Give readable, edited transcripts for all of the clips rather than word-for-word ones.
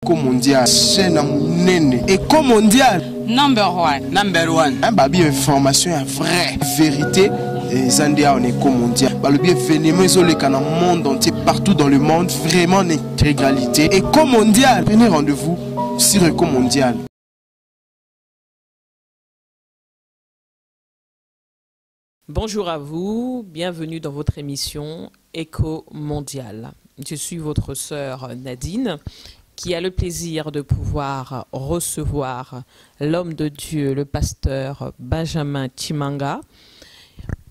Mondial, chaîne monene, Éco mondial. Number one. Babi information est vraie, vérité. Zandia en Éco mondial. Le bien événement isolé dans le monde entier, partout dans le monde, vraiment en intégralité. Éco mondial. Venez rendez-vous sur Éco mondial. Bonjour à vous, bienvenue dans votre émission Éco mondial. Je suis votre sœur Nadine, qui a le plaisir de pouvoir recevoir l'homme de Dieu, le pasteur Benjamin Chimanga.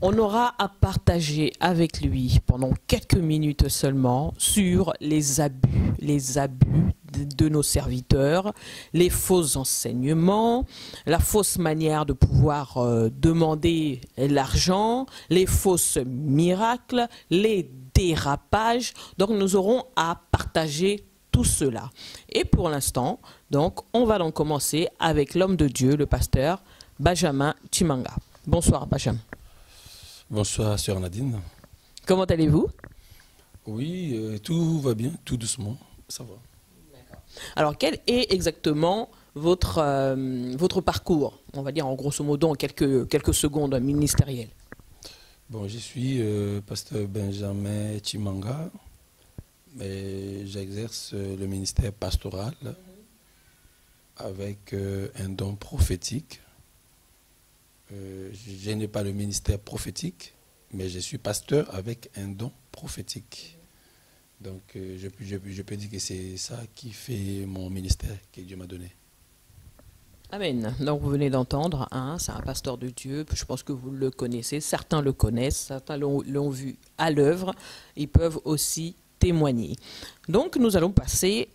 On aura à partager avec lui pendant quelques minutes seulement sur les abus de nos serviteurs, les faux enseignements, la fausse manière de pouvoir demander l'argent, les fausses miracles, les dérapages. Donc nous aurons à partager tout cela. Et pour l'instant, donc, on va donc commencer avec l'homme de Dieu, le pasteur Benjamin Chimanga. Bonsoir, Benjamin. Bonsoir, sœur Nadine. Comment allez-vous? Oui, tout va bien, tout doucement, ça va. Alors, quel est exactement votre parcours, on va dire en grosso modo en quelques secondes ministérielles? Bon, je suis pasteur Benjamin Chimanga. J'exerce le ministère pastoral avec un don prophétique. Je n'ai pas le ministère prophétique, mais je suis pasteur avec un don prophétique. Donc je peux dire que c'est ça qui fait mon ministère que Dieu m'a donné. Amen. Donc vous venez d'entendre, hein, c'est un pasteur de Dieu, je pense que vous le connaissez, certains le connaissent, certains l'ont vu à l'œuvre, ils peuvent aussi témoigner. Donc nous allons passer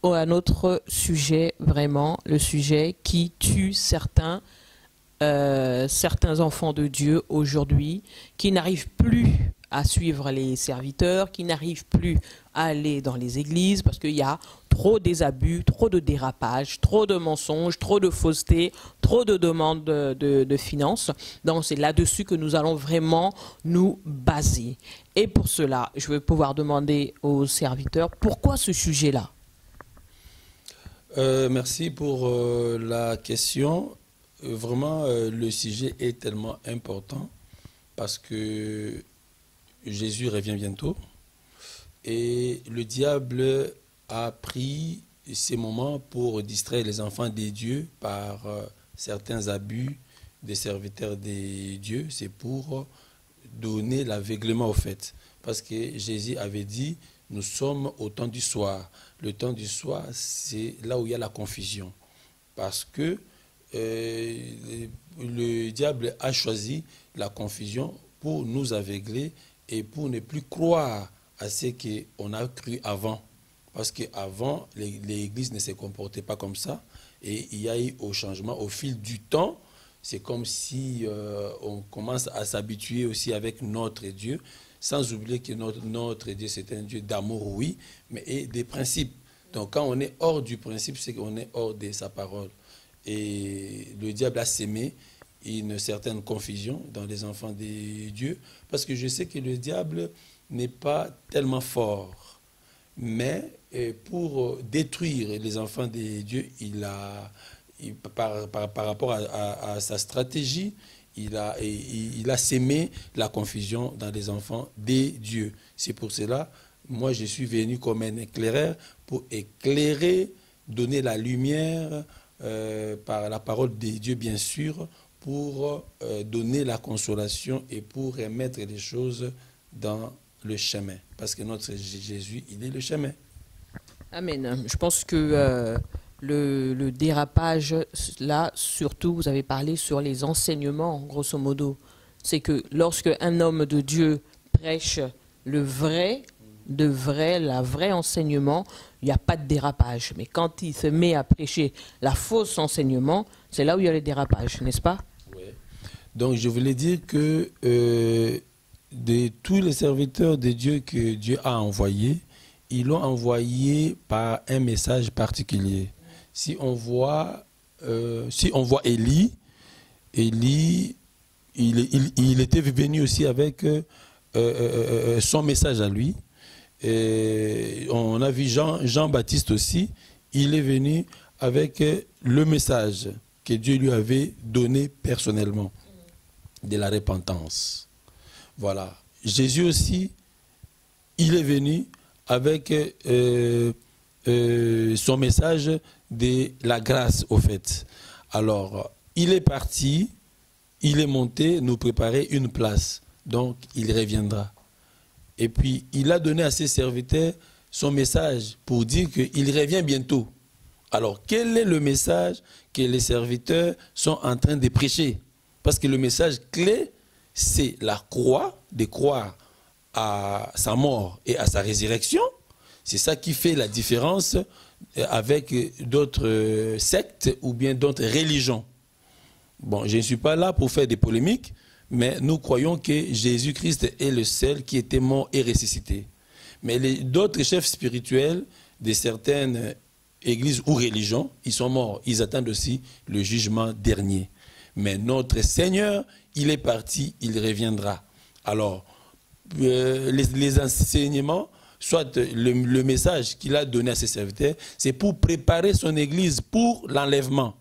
à notre sujet, vraiment le sujet qui tue certains enfants de Dieu aujourd'hui, qui n'arrivent plus à suivre les serviteurs, qui n'arrivent plus à aller dans les églises parce qu'il y a trop des abus, trop de dérapages, trop de mensonges, trop de fausseté, trop de demandes de finances. Donc c'est là-dessus que nous allons vraiment nous baser. Et pour cela, je vais pouvoir demander aux serviteurs, pourquoi ce sujet-là? Merci pour la question. Vraiment, le sujet est tellement important parce que Jésus revient bientôt et le diable a pris ces moments pour distraire les enfants des dieux par certains abus des serviteurs des dieux. C'est pour donner l'aveuglement au fait. Parce que Jésus avait dit, nous sommes au temps du soir. Le temps du soir, c'est là où il y a la confusion. Parce que le diable a choisi la confusion pour nous aveugler et pour ne plus croire à ce qu'on a cru avant. Parce qu'avant, l'Église ne se comportait pas comme ça. Et il y a eu au changement, au fil du temps, c'est comme si on commence à s'habituer aussi avec notre Dieu, sans oublier que notre Dieu, c'est un Dieu d'amour, oui, mais des principes. Donc quand on est hors du principe, c'est qu'on est hors de sa parole. Et le diable a sémé une certaine confusion dans les enfants de Dieu, parce que je sais que le diable n'est pas tellement fort, mais pour détruire les enfants de Dieu, par rapport à sa stratégie, il a sémé la confusion dans les enfants de Dieu. C'est pour cela, moi je suis venu comme un éclaireur pour éclairer, donner la lumière par la parole de Dieu bien sûr, pour donner la consolation et pour remettre les choses dans le chemin. Parce que notre Jésus, il est le chemin. Amen. Je pense que le dérapage, là, surtout, vous avez parlé sur les enseignements, grosso modo. C'est que lorsque un homme de Dieu prêche la vraie enseignement, il n'y a pas de dérapage. Mais quand il se met à prêcher la fausse enseignement, c'est là où il y a le dérapage, n'est-ce pas? Oui. Donc je voulais dire que de tous les serviteurs de Dieu que Dieu a envoyés, ils l'ont envoyé par un message particulier. Si on voit Élie, il était venu aussi avec son message à lui. Et on a vu Jean-Baptiste aussi, il est venu avec le message que Dieu lui avait donné personnellement, de la repentance. Voilà. Jésus aussi, il est venu avec son message de la grâce, au fait. Alors, il est parti, il est monté nous préparer une place. Donc, il reviendra. Et puis, il a donné à ses serviteurs son message pour dire qu'il revient bientôt. Alors, quel est le message que les serviteurs sont en train de prêcher? Parce que le message clé, c'est la croix, de croire à sa mort et à sa résurrection. C'est ça qui fait la différence avec d'autres sectes ou bien d'autres religions. Bon, je ne suis pas là pour faire des polémiques, mais nous croyons que Jésus-Christ est le seul qui était mort et ressuscité. Mais d'autres chefs spirituels de certaines églises ou religions, ils sont morts. Ils attendent aussi le jugement dernier. Mais notre Seigneur, il est parti, il reviendra. Alors, les enseignements, soit le message qu'il a donné à ses serviteurs, c'est pour préparer son église pour l'enlèvement.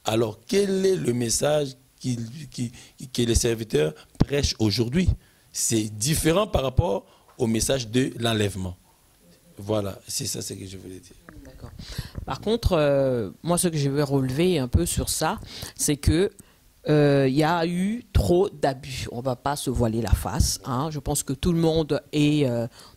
Alors, quel est le message que les serviteurs prêchent aujourd'hui? C'est différent par rapport au message de l'enlèvement. Voilà, c'est ça ce que je voulais dire. D'accord. Par contre, moi, ce que je veux relever un peu sur ça, c'est que il y a eu trop d'abus. On ne va pas se voiler la face. Hein. Je pense que tout le monde est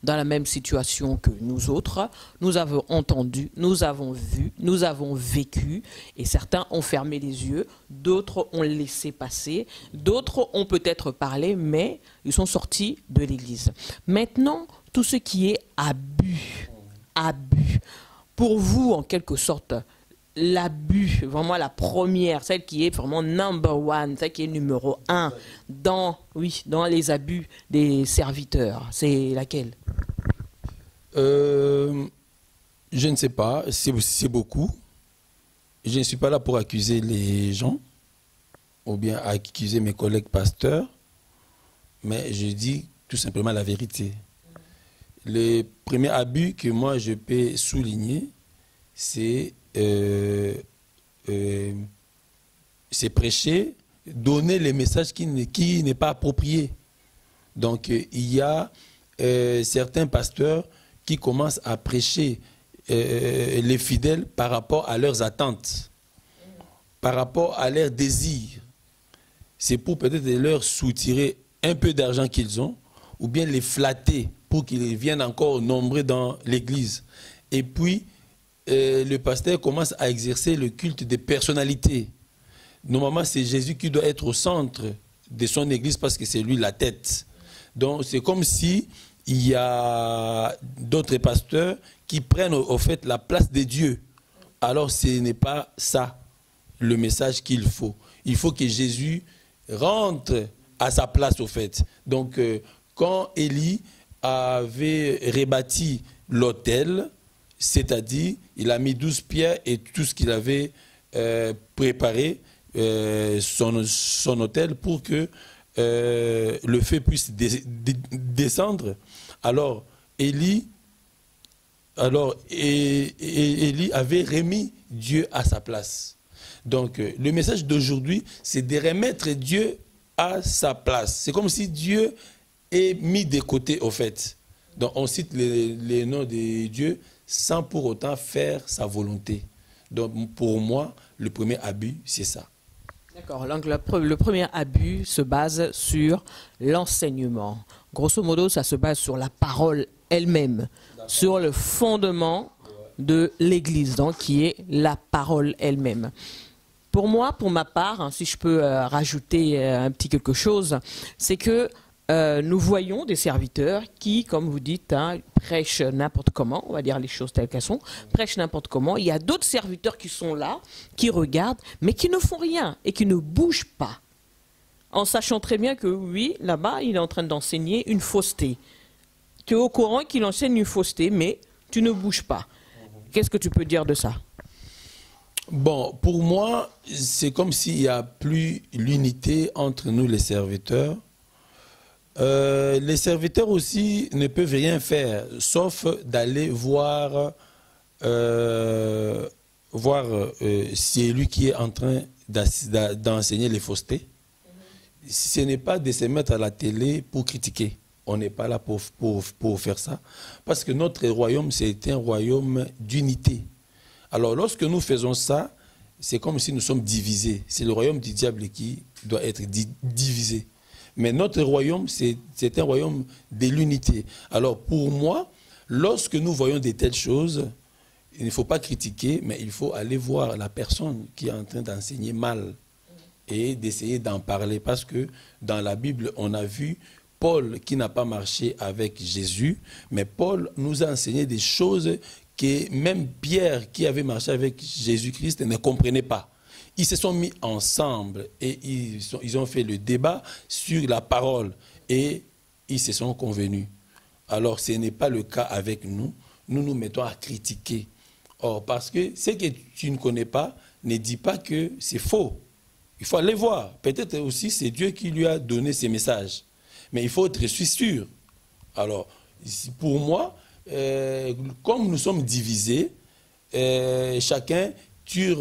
dans la même situation que nous autres. Nous avons entendu, nous avons vu, nous avons vécu. Et certains ont fermé les yeux, d'autres ont laissé passer, d'autres ont peut-être parlé, mais ils sont sortis de l'église. Maintenant, tout ce qui est abus, pour vous, en quelque sorte, l'abus, vraiment la première, celle qui est vraiment number one, celle qui est numéro 1 dans les abus des serviteurs, c'est laquelle? Je ne sais pas, c'est beaucoup. Je ne suis pas là pour accuser les gens ou bien accuser mes collègues pasteurs, mais je dis tout simplement la vérité. Le premier abus que moi je peux souligner, c'est prêcher, donner les messages qui n'est pas approprié. Donc il y a certains pasteurs qui commencent à prêcher les fidèles par rapport à leurs attentes, par rapport à leurs désirs. C'est pour peut-être leur soutirer un peu d'argent qu'ils ont, ou bien les flatter pour qu'ils viennent encore nombreux dans l'église. Et puis, le pasteur commence à exercer le culte des personnalités. Normalement, c'est Jésus qui doit être au centre de son église parce que c'est lui la tête. Donc, c'est comme si il y a d'autres pasteurs qui prennent au fait la place de Dieu. Alors, ce n'est pas ça le message qu'il faut. Il faut que Jésus rentre à sa place au fait. Donc, quand Élie avait rebâti l'autel, c'est-à-dire, il a mis 12 pierres et tout ce qu'il avait préparé, son autel, pour que le feu puisse descendre. Alors, Élie avait remis Dieu à sa place. Donc, le message d'aujourd'hui, c'est de remettre Dieu à sa place. C'est comme si Dieu est mis de côté, au fait. Donc, on cite les noms de Dieu sans pour autant faire sa volonté. Donc, pour moi, le premier abus, c'est ça. D'accord. Donc, le premier abus se base sur l'enseignement. Grosso modo, ça se base sur la parole elle-même, sur le fondement de l'Église, donc qui est la parole elle-même. Pour moi, pour ma part, hein, si je peux rajouter un petit quelque chose, c'est que nous voyons des serviteurs qui, comme vous dites, hein, prêchent n'importe comment, on va dire les choses telles qu'elles sont, prêchent n'importe comment. Il y a d'autres serviteurs qui sont là, qui regardent, mais qui ne font rien et qui ne bougent pas. En sachant très bien que oui, là-bas, il est en train d'enseigner une fausseté. Tu es au courant qu'il enseigne une fausseté, mais tu ne bouges pas. Qu'est-ce que tu peux dire de ça? Bon, pour moi, c'est comme s'il n'y a plus l'unité entre nous les serviteurs. Les serviteurs aussi ne peuvent rien faire, sauf d'aller voir voir c'est lui qui est en train d'enseigner les faussetés. Ce n'est pas de se mettre à la télé pour critiquer. On n'est pas là pour faire ça. Parce que notre royaume, c'est un royaume d'unité. Alors, lorsque nous faisons ça, c'est comme si nous sommes divisés. C'est le royaume du diable qui doit être divisé. Mais notre royaume, c'est un royaume de l'unité. Alors, pour moi, lorsque nous voyons de telles choses, il ne faut pas critiquer, mais il faut aller voir la personne qui est en train d'enseigner mal et d'essayer d'en parler. Parce que dans la Bible, on a vu Paul qui n'a pas marché avec Jésus, mais Paul nous a enseigné des choses que même Pierre qui avait marché avec Jésus-Christ ne comprenait pas. Ils se sont mis ensemble et ils ont fait le débat sur la parole et ils se sont convenus. Alors ce n'est pas le cas avec nous. Nous nous mettons à critiquer. Or, parce que ce que tu ne connais pas, ne dis pas que c'est faux. Il faut aller voir. Peut-être aussi c'est Dieu qui lui a donné ces messages. Mais il faut être sûr. Alors, pour moi, comme nous sommes divisés, chacun tire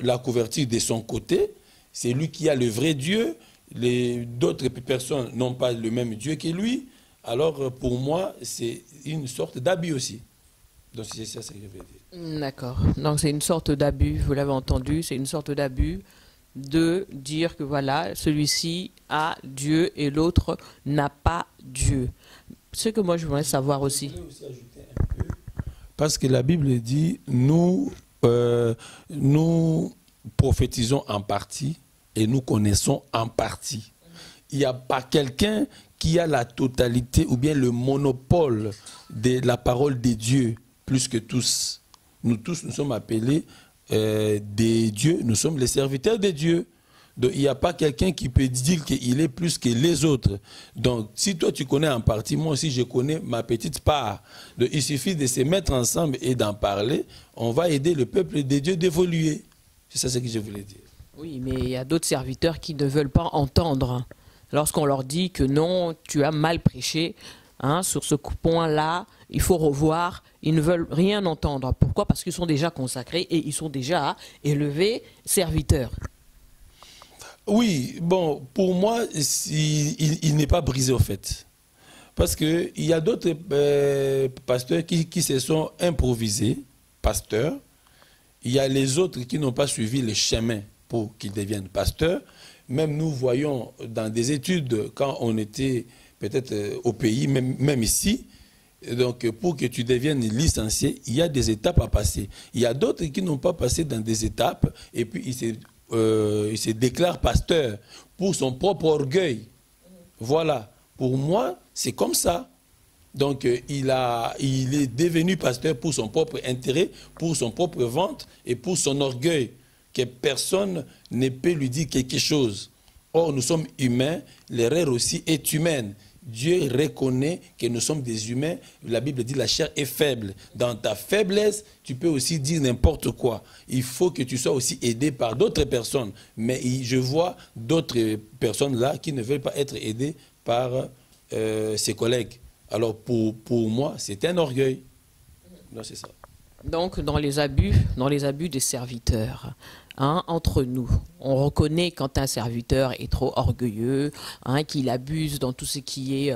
la couverture de son côté. C'est lui qui a le vrai Dieu. D'autres personnes n'ont pas le même Dieu que lui. Alors, pour moi, c'est une sorte d'abus aussi. Donc, c'est ça que je veux dire. D'accord. Donc, c'est une sorte d'abus, vous l'avez entendu, c'est une sorte d'abus de dire que voilà, celui-ci a Dieu et l'autre n'a pas Dieu. Ce que moi, je voudrais savoir aussi. Je voulais aussi ajouter un peu, parce que la Bible dit, nous prophétisons en partie et nous connaissons en partie. Il n'y a pas quelqu'un qui a la totalité ou bien le monopole de la parole de Dieu plus que tous. Nous tous, nous sommes appelés des dieux, nous sommes les serviteurs de Dieu. Donc il n'y a pas quelqu'un qui peut dire qu'il est plus que les autres. Donc si toi tu connais en partie, moi aussi je connais ma petite part. Donc il suffit de se mettre ensemble et d'en parler. On va aider le peuple de Dieu d'évoluer. C'est ça ce que je voulais dire. Oui, mais il y a d'autres serviteurs qui ne veulent pas entendre. Lorsqu'on leur dit que non, tu as mal prêché, hein, sur ce point-là, il faut revoir, ils ne veulent rien entendre. Pourquoi? Parce qu'ils sont déjà consacrés et ils sont déjà élevés serviteurs. Oui, bon, pour moi, il n'est pas brisé au fait. Parce qu'il y a d'autres pasteurs qui se sont improvisés, pasteurs. Il y a les autres qui n'ont pas suivi le chemin pour qu'ils deviennent pasteurs. Même nous voyons dans des études, quand on était peut-être au pays, même ici, donc pour que tu deviennes licencié, il y a des étapes à passer. Il y a d'autres qui n'ont pas passé dans des étapes et puis il se déclare pasteur pour son propre orgueil. Voilà. Pour moi, c'est comme ça. Donc, il est devenu pasteur pour son propre intérêt, pour son propre ventre et pour son orgueil, que personne ne peut lui dire quelque chose. Or, nous sommes humains, l'erreur aussi est humaine. Dieu reconnaît que nous sommes des humains. La Bible dit la chair est faible. Dans ta faiblesse, tu peux aussi dire n'importe quoi. Il faut que tu sois aussi aidé par d'autres personnes. Mais je vois d'autres personnes là qui ne veulent pas être aidées par ses collègues. Alors pour moi, c'est un orgueil. Non, c'est ça. Donc dans les abus des serviteurs, hein, entre nous, on reconnaît quand un serviteur est trop orgueilleux, hein, qu'il abuse dans tout ce qui est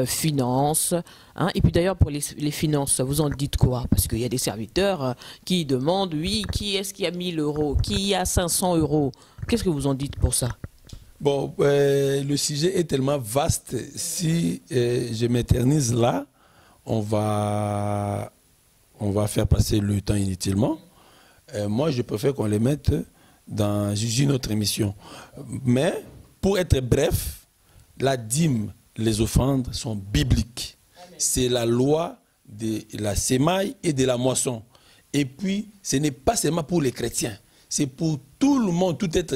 finance. Hein. Et puis d'ailleurs pour les finances, vous en dites quoi? Parce qu'il y a des serviteurs qui demandent, oui, qui est-ce qui a 1000 €, qui a 500 €? Qu'est-ce que vous en dites pour ça? Bon, le sujet est tellement vaste. Si je m'éternise là, on va faire passer le temps inutilement. Moi, je préfère qu'on les mette dans une autre émission. Mais, pour être bref, la dîme, les offrandes sont bibliques. C'est la loi de la sémaille et de la moisson. Et puis, ce n'est pas seulement pour les chrétiens. C'est pour tout le monde, tout être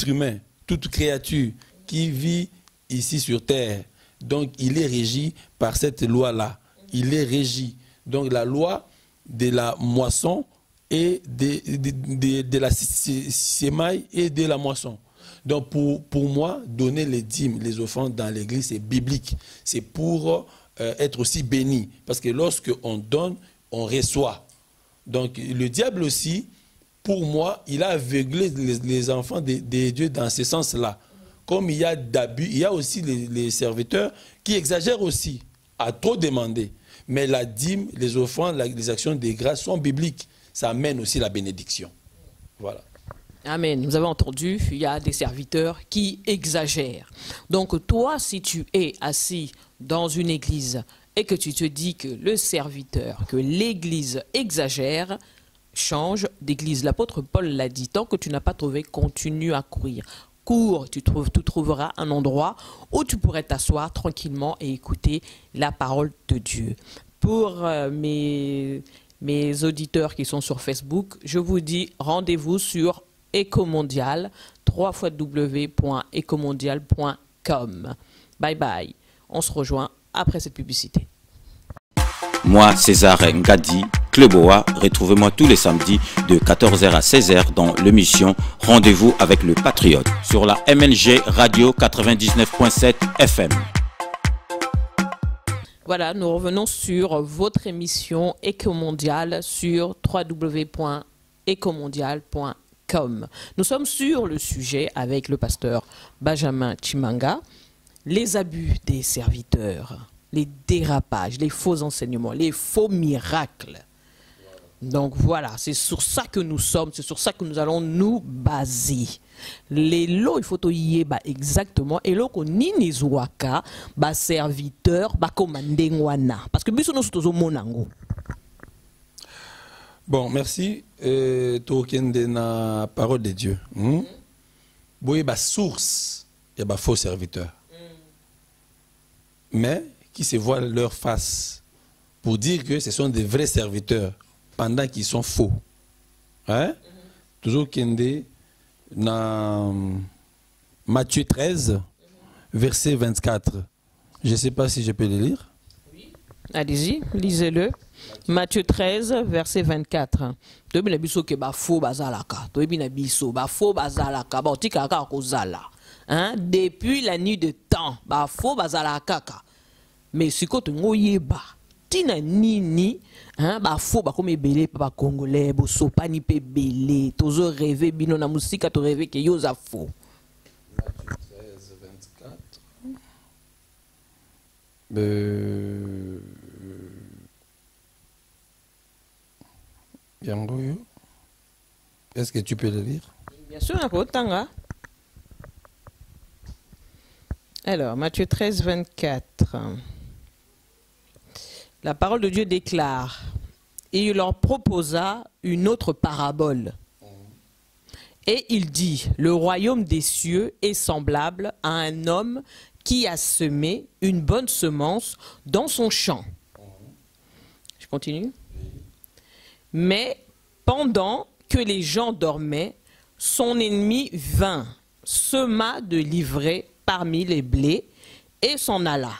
humain, toute créature qui vit ici sur terre. Donc, il est régi par cette loi-là. Il est régi. Donc, la loi de la moisson et de la sémaille et de la moisson. Donc, pour moi, donner les dîmes, les offrandes dans l'église, c'est biblique. C'est pour être aussi béni. Parce que lorsque on donne, on reçoit. Donc le diable aussi, pour moi, il a aveuglé les enfants de Dieu dans ce sens-là. Comme il y a d'abus, il y a aussi les serviteurs qui exagèrent aussi, à trop demander. Mais la dîme, les offrandes, les actions de grâce sont bibliques. Ça amène aussi la bénédiction. Voilà. Amen. Vous avez entendu, il y a des serviteurs qui exagèrent. Donc toi, si tu es assis dans une église et que tu te dis que le serviteur, que l'église exagère, change d'église. L'apôtre Paul l'a dit, tant que tu n'as pas trouvé, continue à courir. Cours, tu trouveras un endroit où tu pourrais t'asseoir tranquillement et écouter la parole de Dieu. Pour mes auditeurs qui sont sur Facebook, je vous dis rendez-vous sur Ecomondial, www.ecomondial.com. Bye bye. On se rejoint après cette publicité. Moi, César Ngadi, Kleboa, retrouvez-moi tous les samedis de 14h à 16h dans l'émission Rendez-vous avec le Patriote sur la MNG Radio 99.7 FM. Voilà, nous revenons sur votre émission Ecomondial sur www.ecomondial.com. Nous sommes sur le sujet avec le pasteur Benjamin Chimanga, les abus des serviteurs, les dérapages, les faux enseignements, les faux miracles. Donc voilà, c'est sur ça que nous sommes, c'est sur ça que nous allons nous baser. Les lots, il faut y exactement. Et là, qu'on y zouaka, serviteur, commandengwana. Parce que nous sommes monango. Bon, merci. Tokende na parole de Dieu. Boye source, il y a faux serviteurs. Mais qui se voient leur face pour dire que ce sont des vrais serviteurs pendant qu'ils sont faux. Hein? Toujours kende na Matthieu 13, verset 24. Je ne sais pas si je peux le lire. Oui. Allez-y, lisez-le. Matthieu 13, verset 24. Depuis la nuit de temps, mais si tu ngoyeba tina nini faux comme belé papa congolais bo sopani pe belé tozo rêver bino na musika to rêver que yoza faux. Matthieu 13, 24. Est-ce que tu peux le lire? Bien sûr, un peu tanga. Alors, Matthieu 13, 24. La parole de Dieu déclare, et il leur proposa une autre parabole. Et il dit, le royaume des cieux est semblable à un homme qui a semé une bonne semence dans son champ. Je continue. Mais pendant que les gens dormaient, son ennemi vint, sema de l'ivraie parmi les blés et s'en alla.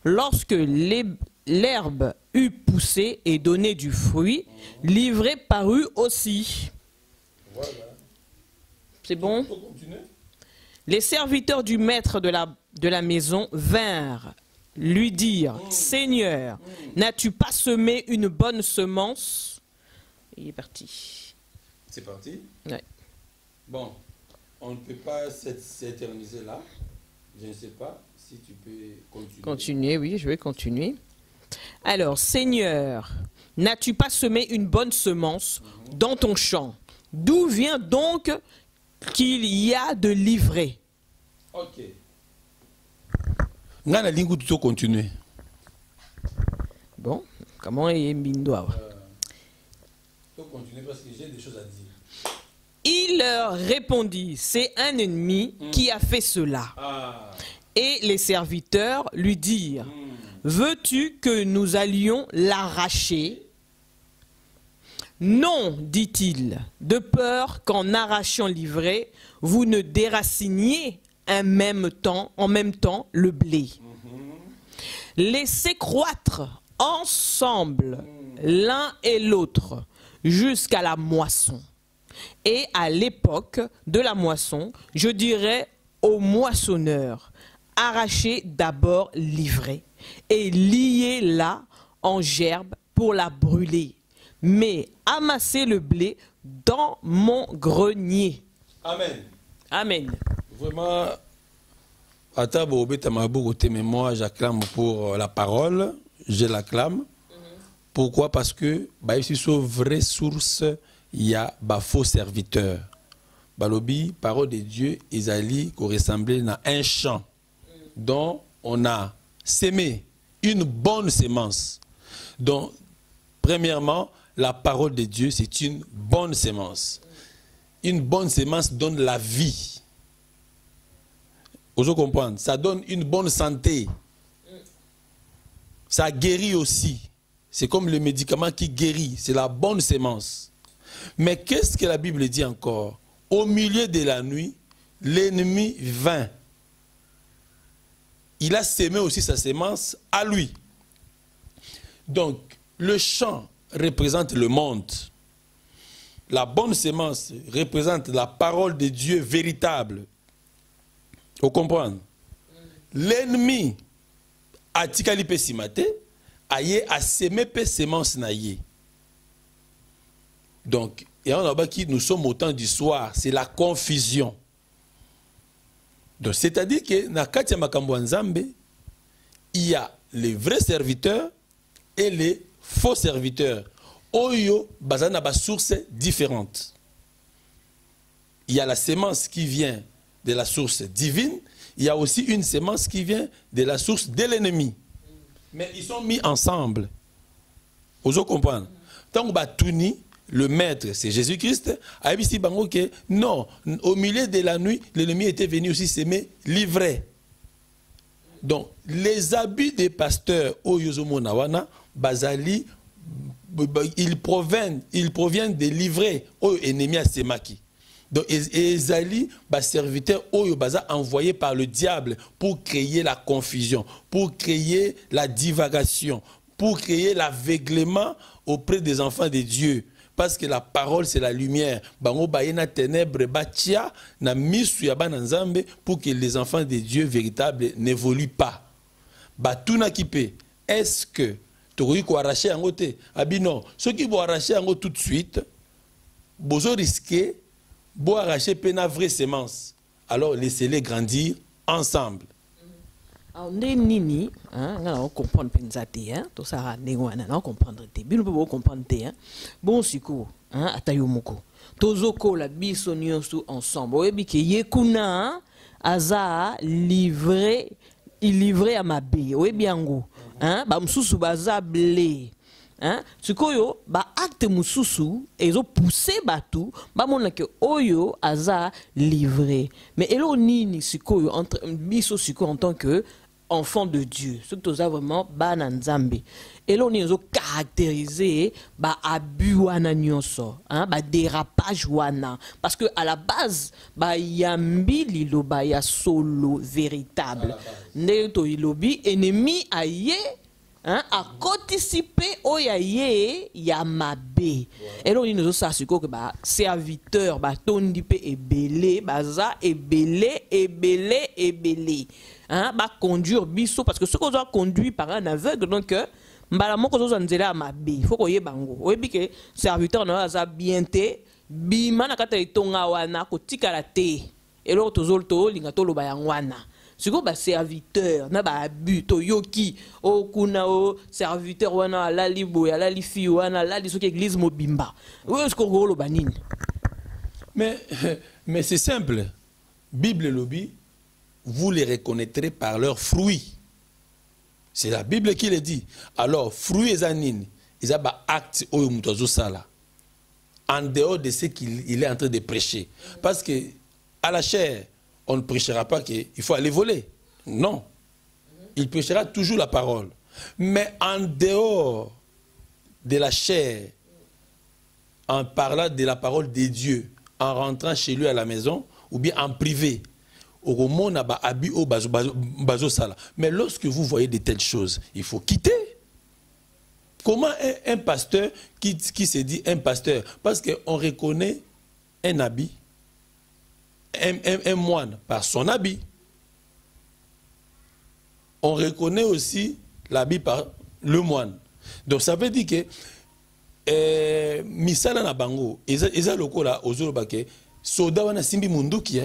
Lorsque l'herbe eut poussé et donné du fruit, l'ivraie parut aussi. Voilà. C'est bon? Les serviteurs du maître de la maison vinrent lui dire, Seigneur, n'as-tu pas semé une bonne semence? Il est parti. C'est parti? Ouais. Bon, on ne peut pas s'éterniser là. Je ne sais pas si tu peux continuer. Continuer, oui, je vais continuer. Alors, Seigneur, n'as-tu pas semé une bonne semence dans ton champ? D'où vient donc qu'il y a de l'ivraie? Ok. Nga na lingu tu continuer. Bon, comment est Mbindoa? Tu peux continuer parce que j'ai des choses à dire. Il leur répondit, c'est un ennemi qui a fait cela. Ah. Et les serviteurs lui dirent, veux-tu que nous allions l'arracher? Non, dit-il, de peur qu'en arrachant l'ivraie, vous ne déraciniez en même temps le blé. Laissez croître ensemble l'un et l'autre jusqu'à la moisson. Et à l'époque de la moisson, je dirais aux moissonneurs, arrachez d'abord l'ivraie et liez-la en gerbe pour la brûler. Mais amassez le blé dans mon grenier. Amen. Amen. Vraiment, mais moi j'acclame pour la parole, je l'acclame. Pourquoi? Parce que ici sur vraie source, il y a faux serviteurs. Balobi, parole de Dieu, Isaïe, qui ressemblait à un champ dont on a sémé une bonne sémence. Donc, premièrement, la parole de Dieu, c'est une bonne sémence. Une bonne sémence donne la vie. Vous comprenez? Ça donne une bonne santé. Ça guérit aussi. C'est comme le médicament qui guérit. C'est la bonne sémence. Mais qu'est-ce que la Bible dit encore? Au milieu de la nuit, l'ennemi vint. Il a sémé aussi sa sémence à lui. Donc, le champ représente le monde. La bonne sémence représente la parole de Dieu véritable. Vous comprenez? L'ennemi a tikali pe simate, aye a sémé pe sémence naye. Donc, et on a qui nous sommes au temps du soir, c'est la confusion. Donc, c'est-à-dire que na katia makambo nzambe, il y a les vrais serviteurs et les faux serviteurs. Oyo bazana ba sources différentes. Il y a la sémence qui vient de la source divine, il y a aussi une sémence qui vient de la source de l'ennemi. Mais ils sont mis ensemble. Vous comprenez? Tant que le maître, c'est Jésus-Christ, non, au milieu de la nuit, l'ennemi était venu aussi s'aimer livré. Donc, les habits des pasteurs, Bazali, ils proviennent des livrets aux ennemis à Semaki. Donc, Esaïe, serviteur envoyé par le diable pour créer la confusion, pour créer la divagation, pour créer l'aveuglement auprès des enfants de Dieu. Parce que la parole, c'est la lumière. Bango bayena ténèbres batia na misu ya bana nzambe pour que les enfants de Dieu véritables n'évoluent pas. Batuna kipe, est-ce que tu ko arracher en côté? Abi non, ceux qui vont arracher en côté tout de suite, bozo risquer bo arracher pena vraie sémence. Alors laissez-les grandir ensemble. Alors, nini, on comprend pensate, tout ça, on comprendre te. Bien, on comprendre te. Bon, siko, atayomoko. Tozoko la biso nyonso ensemble. Oyebi ke yekuna aza livré à ma bé. Oyebi yango, ba msusu baza blé. Sikoyo ba acte mususu ezo pousser batu ba mona ke oyo aza livré. Mais elo nini sikoyo entre biso siko en tant que enfant de Dieu, ce que tu as vraiment bananzambe. Et là on est caractérisé ba abus wana nyonso, ba dérapage wana, parce que à la base ba yambi liloba ya solo véritable. Neto ilobi ennemi aye a cotisipé oyaye yamabe. Et là on est ça siko que ba serviteur ba tondi pe ebele baza ebele. Ba conduire biso parce que ce qu'on doit conduire par un aveugle donc mbala moko zo nzela mabe faut ko yebango oyebi ke serviteur na za bien te bima na kata itonga wana ko tikala te elo tozol to linga to loba yangwana siko ba serviteur na ba abus to yoki o kuna o serviteur wana la libo ya la lifi wana la liso ke église mobimba o ce ko loba nini. Mais c'est simple. Bible lobby, vous les reconnaîtrez par leurs fruits. C'est la Bible qui le dit. Alors, fruits et anines, ils ont des actes en dehors de ce qu'il est en train de prêcher. Parce que à la chair, on ne prêchera pas qu'il faut aller voler. Non. Il prêchera toujours la parole. Mais en dehors de la chair, en parlant de la parole de Dieu, en rentrant chez lui à la maison, ou bien en privé, mais lorsque vous voyez de telles choses, il faut quitter. Comment un pasteur qui se dit un pasteur? Parce qu'on reconnaît un habit, un moine par son habit. on reconnaît aussi l'habit par le moine. Donc ça veut dire que misala na bango eza lokola ozoloba ke soda wana simbi munduki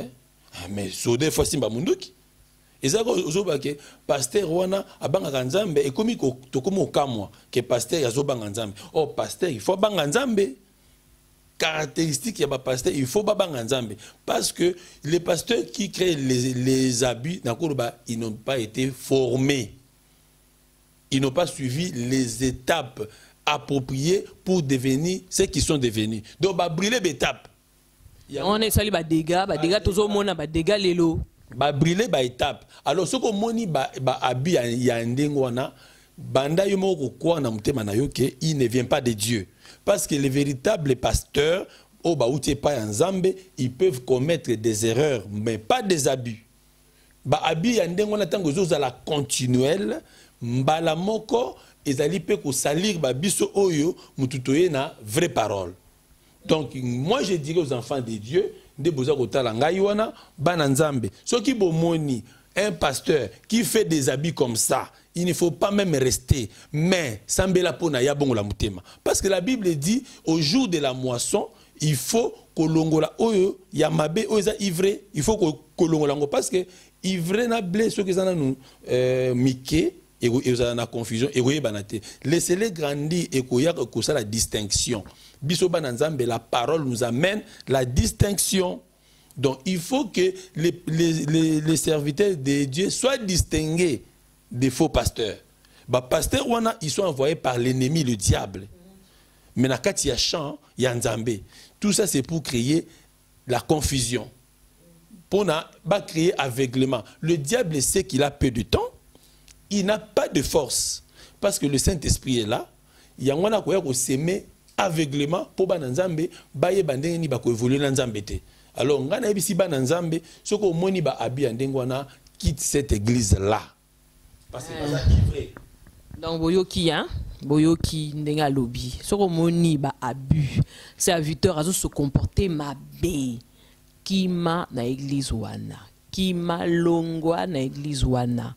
mais soda fois simba munduki eza ko ozoloba ke pasteur wana abanga nzambe ekomi tokomo kamwa ke pasteur azobanga nzambe. Oh pasteur il faut banga nzambe. Caractéristique il y a pasteur il faut banga nzambe parce que les pasteurs qui créent les abus ils n'ont pas été formés. Ils n'ont pas suivi les étapes appropriées pour devenir ce qu'ils sont devenus. Donc, bah brûler l'étape. On est sali ba dégâts toujours mona ba dégâts lelo. Bah brûler ba étape. Alors ce qu'on moni ba abi ya ndengwana banda yomo ko kwa na mutema na yoke il ne vient pas de Dieu. Parce que les véritables pasteurs au ba outé pas en Zambé, ils peuvent commettre des erreurs mais pas des abus. Ba abi ya ndengwana tango zo za la continuelle mbala moko ezali pe ko salir ba biso oyo mututoye na vraie parole. Donc moi je dirais aux enfants de Dieu de boza ko tala ngai wana bana nzambe soki bomoni un pasteur qui fait des habits comme ça, il ne faut pas même rester mais sambela pona ya bongo la mutema parce que la Bible dit au jour de la moisson il faut kolongola oyo ya mabe oyo ivre, il faut kolongola ngo parce que ivre na blé ce que ça na nous mike et vous avez la confusion et vous laissez-les grandir et que ça la distinction. Bisoba Nzambe, la parole nous amène la distinction. Donc il faut que les serviteurs de Dieu soient distingués des faux pasteurs. Bah pasteurs wana ils sont envoyés par l'ennemi, le diable. Mais na kati ya chant, ya Nzambe. Tout ça c'est pour créer la confusion. Pour créer aveuglement. Le diable sait qu'il a peu de temps. Il n'a pas de force parce que le Saint-Esprit est là. Il y a un qui s'aimer aveuglément pour bananzambe baye bandenge ni bako évoluer na nzambe te. Alors ngana ebisi bananzambe soko moni ba abi andengwana quitte cette église là. Parce que ça vrai. Donc boyoki ndenga lobby. Soko moni ba abus. Serviteur azo se comporter mabe. Kima na église wana. Kima longwa na église wana.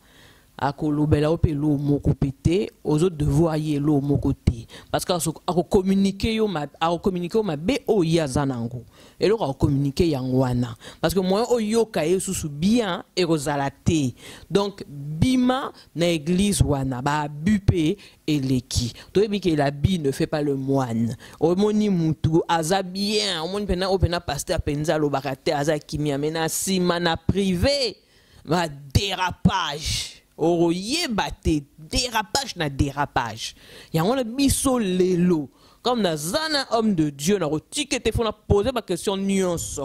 Akolobela ope lo moko pété aux autres de voyer lo moko té parce que ako communiquer yo ma be o yazanango et lo communiquer yangwana parce que moi o yo kaye susu bien et rozalate donc bima na église wana ba bupé et leki to ebi que la bi ne fait pas le moine o moni mutu aza bien o moni pena opena pasteur penza lo bakate aza kimia mena sima na privé va dérapage. Oroye bate dérapage na dérapage. Il y a un biso lelo. Comme na zana homme de Dieu na rotike te fona poser ma question nuance.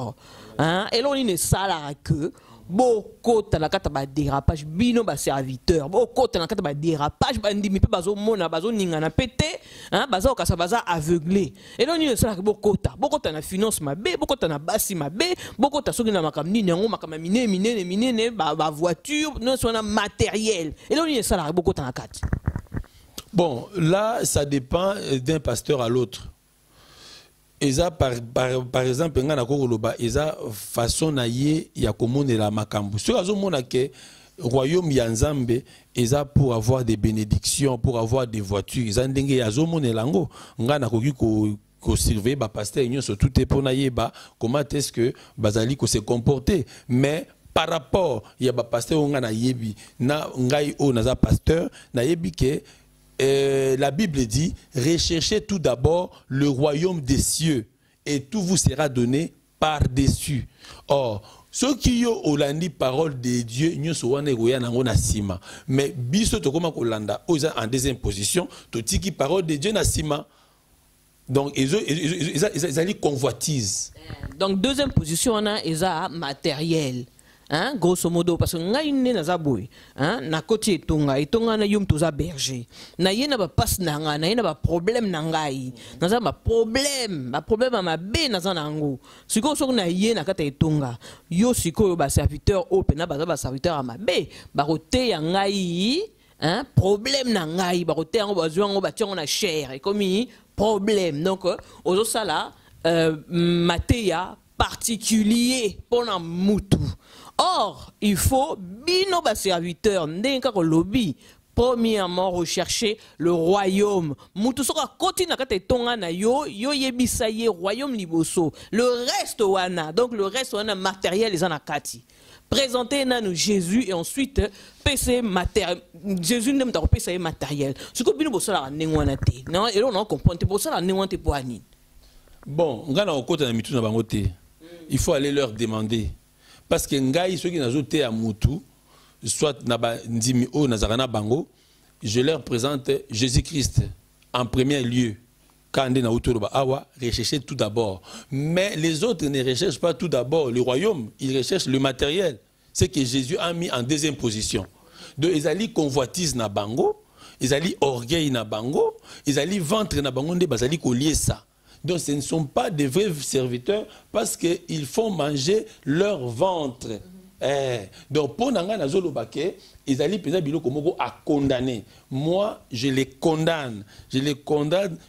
Hein? Et là on ne sala que beaucoup na kata ba dérapage bino ba serviteur. Beaucoup na kata ba dérapage ba ndimi pe bazo mona bazo ninga na pété, hein bazo kasa baza aveuglé. Et là on ne sala que beaucoup na finance mabe, beaucoup na basi mabe, beaucoup ta soki na makamni nyango mine ba voiture, non so na matériel. Et là on ne sala que beaucoup na kati. Bon, là ça dépend d'un pasteur à l'autre. Eza par exemple ngana ko loba eza façon na ye ya komone la makambu so azomona ke royaume ya Nzambe eza pour avoir des bénédictions pour avoir des voitures eza ndenge ya azomone lango ngana koki ko surveiller ba pasteur nyonso tout est pour na yeba comment est-ce que bazali ko se comporter mais par rapport ya ba pasteur ngana yebi na ngai o naza pasteur na yebi ke la Bible dit, recherchez tout d'abord le royaume des cieux et tout vous sera donné par-dessus. Or, ceux qui ont olandi parole de Dieu, nous sommes en sima. Mais biso to koma kolanda, en deuxième position, to tiki parole de Dieu na sima. Donc, ils ont convoitise. Donc, deuxième position, on a matériel. Hein, grosso modo parce que ngai ne na zaboy hein na koti etonga na yum toza berger na yena ba passe na nga na yena ba problème na ngai na za ba problème ma be na za nango siko so na yena kata etonga yo siko ba serviteur open na ba serviteur ma be ba roté ya ngai hein problème na ngai ba roté ngo ba zwango ba tiongo na cher et comme problème donc ozo sala mateya particulier pour na mutu. Or, il faut, bino ba serviteur, n'enka ko lobby, premièrement rechercher le royaume. Mutusoka continue kate tonga na yo yebisa ye royaume liboso. Le reste wana, donc le reste wana matériel les anakati. Présenter nous Jésus et ensuite PC matériel. Jésus n'aime pas PC matériel. Ce que bino bosala nengwana te. Non, et là on comprend te bosala nengwana te pour ani. Bon, ngana okota na mitu na bango te. Il faut aller leur demander. Parce que ngai ceux qui nazo te à mutu, soit na ba ndimi o nazarana bango, je leur présente Jésus-Christ en premier lieu. Quand on est awa, recherchez tout d'abord. Mais les autres ne recherchent pas tout d'abord le royaume, ils recherchent le matériel. C'est que Jésus a mis en deuxième position. Donc ils allaient convoitise na bango, ils allaient orgueil na bango, ils allaient ventre na bango, ils allaient collier ça. Donc ce ne sont pas des vrais serviteurs parce qu'ils font manger leur ventre. Donc pour Nanga Nazolo Bake, ils allaient peser biloko moko à condamner. Moi, je les condamne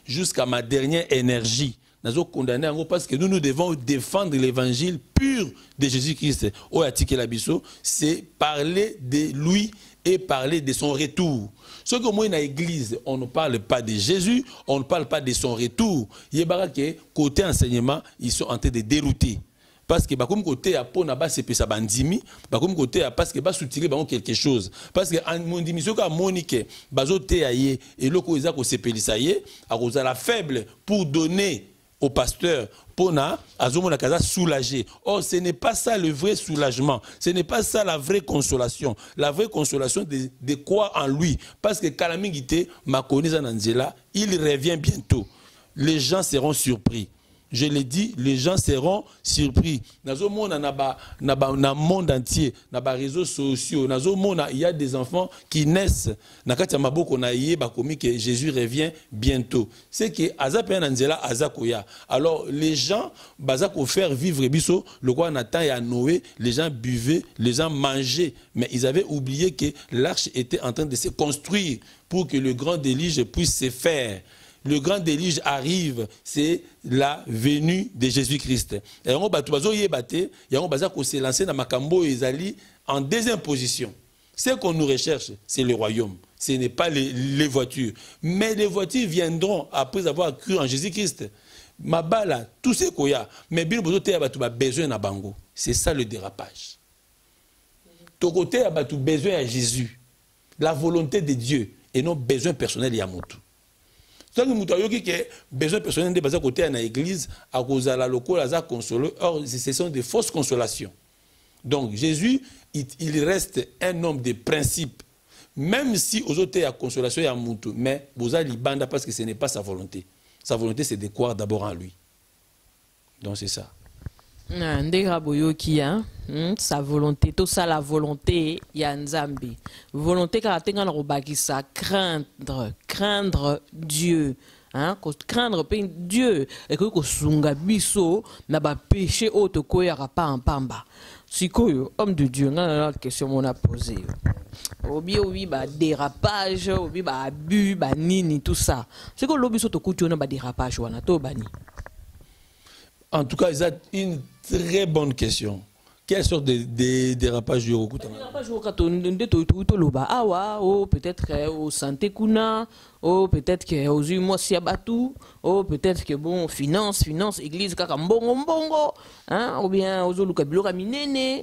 jusqu'à ma dernière énergie. Nazo condamner parce que nous devons défendre l'évangile pur de Jésus-Christ. Oyatike Labiso, c'est parler de lui et parler de son retour. Ce que moi dans l'église, on ne parle pas de Jésus, on ne parle pas de son retour. Yébarake, côté enseignement, ils sont en train de dérouter. Parce que comme côté à pona bas c'est ça bandimi, comme côté à parce que bas soutirer quelque chose. Parce que en mon dimission ka monique bazoté aye et loko isa ko sepelisa ye, a la faible pour donner au pasteur pona azomona kaza soulager. Or ce n'est pas ça le vrai soulagement, ce n'est pas ça la vraie consolation. La vraie consolation de quoi en lui parce que kalamingité ma connaisa nanzela, il revient bientôt. Les gens seront surpris. Je l'ai dit, les gens seront surpris. Dans le monde entier, dans les réseaux sociaux, il y a des enfants qui naissent. Que Jésus revient bientôt. C'est que alors les gens, faire vivre biso, le roi Nathan et à Noé, les gens buvaient, les gens mangeaient, mais ils avaient oublié que l'arche était en train de se construire pour que le grand déluge puisse se faire. Le grand déluge arrive, c'est la venue de Jésus-Christ. Et on va se lancer dans Makambo et Zali en deuxième position. Ce qu'on nous recherche, c'est le royaume. Ce n'est pas les voitures. Mais les voitures viendront après avoir cru en Jésus-Christ. Mabala, tout ce qu'il y a. Mais bien besoin de bango. C'est ça le dérapage. Ton côté, tu as besoin de Jésus. La volonté de Dieu et non besoin personnel de Moutou. Si vous avez besoin personnel de côté dans l'église, à cause de la locale, or ce sont des fausses consolations. Donc Jésus, il reste un homme de principe. Même si aux autres, il y a consolation, il y a Moutou, mais vous avez l'ibanda parce que ce n'est pas sa volonté. Sa volonté, c'est de croire d'abord en lui. Donc c'est ça. Sa volonté, tout ça la volonté ya Nzambi. Volonté karatenga na robakisa, craindre Dieu. Hein, craindre Dieu et que sunga biso na ba péché auto ko ya pa en pamba. Sikoyo homme de Dieu, la question mon a posé. Obi ba dérapage, obi ba abus, ba nini tout ça. C'est que lobi soto kutu na ba dérapage wana to bani. En tout cas, c'est une très bonne question. Quelle sorte de dérapage du Roku? Peut-être au santé kuna, peut-être que aux humours siabatu, peut-être que bon finance, église kaka mbongo, hein, ou bien aux olukabilora minene,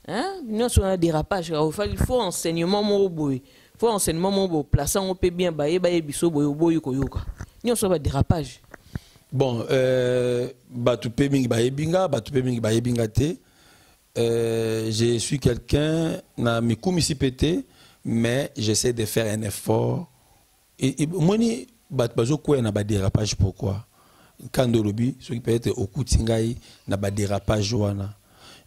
hein, non sur un dérapage. Il faut enseignement moboy, faut enseignement mobo, plaçant on peut bien baye biso boyo koyoka. Non sur un dérapage. Bon, Batupé Mingi Baebinga, te. Je suis quelqu'un, na mikoumi si pété, mais j'essaie de faire un effort. Et moi, Batbazo quoi na ba dérapage pourquoi? Quand Dolobi, ce qui peut être au Koutingaï, na ba dérapage wana.